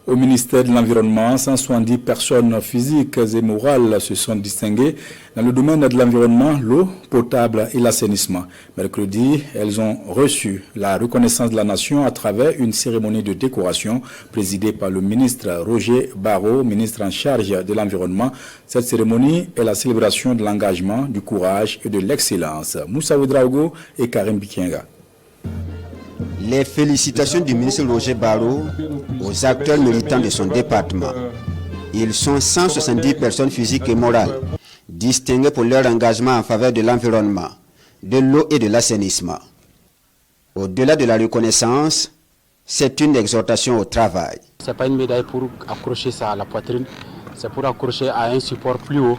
Au ministère de l'Environnement, 170 personnes physiques et morales se sont distinguées dans le domaine de l'environnement, l'eau potable et l'assainissement. Mercredi, elles ont reçu la reconnaissance de la nation à travers une cérémonie de décoration présidée par le ministre Roger Barreau, ministre en charge de l'environnement. Cette cérémonie est la célébration de l'engagement, du courage et de l'excellence. Moussa Ouedraogo et Karim Bikienga. Les félicitations du ministre Roger Barreau aux acteurs militants de son département. Ils sont 170 personnes physiques et morales, distinguées pour leur engagement en faveur de l'environnement, de l'eau et de l'assainissement. Au-delà de la reconnaissance, c'est une exhortation au travail. Ce n'est pas une médaille pour accrocher ça à la poitrine, c'est pour accrocher à un support plus haut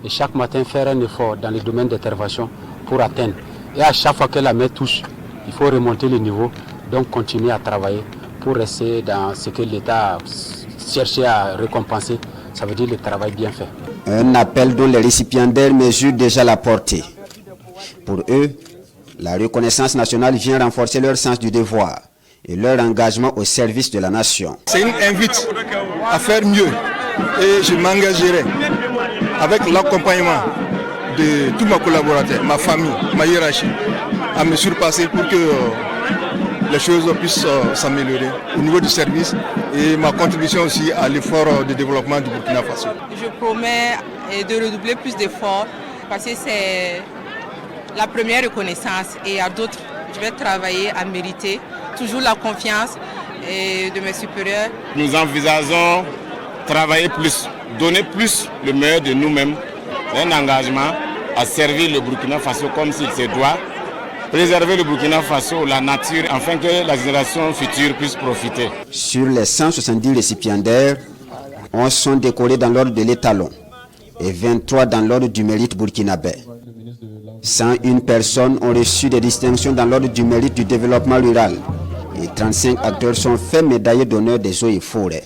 et chaque matin faire un effort dans les domaines d'intervention pour atteindre. Et à chaque fois que la main touche, il faut remonter le niveau, donc continuer à travailler pour rester dans ce que l'État cherchait à récompenser, ça veut dire le travail bien fait. Un appel dont les récipiendaires mesurent déjà la portée. Pour eux, la reconnaissance nationale vient renforcer leur sens du devoir et leur engagement au service de la nation. C'est une invite à faire mieux et je m'engagerai avec l'accompagnement de tous mes collaborateurs, ma famille, ma hiérarchie, à me surpasser pour que les choses puissent s'améliorer au niveau du service et ma contribution aussi à l'effort de développement du Burkina Faso. Je promets de redoubler plus d'efforts parce que c'est la première reconnaissance et à d'autres, je vais travailler à mériter toujours la confiance de mes supérieurs. Nous envisageons travailler plus, donner plus le meilleur de nous-mêmes, un engagement à servir le Burkina Faso comme s'il se doit, préserver le Burkina Faso, la nature, afin que la génération future puisse profiter. Sur les 170 récipiendaires, 11 sont décorés dans l'ordre de l'étalon et 23 dans l'ordre du mérite burkinabé. 101 personnes ont reçu des distinctions dans l'ordre du mérite du développement rural et 35 acteurs sont faits médaillés d'honneur des eaux et forêts.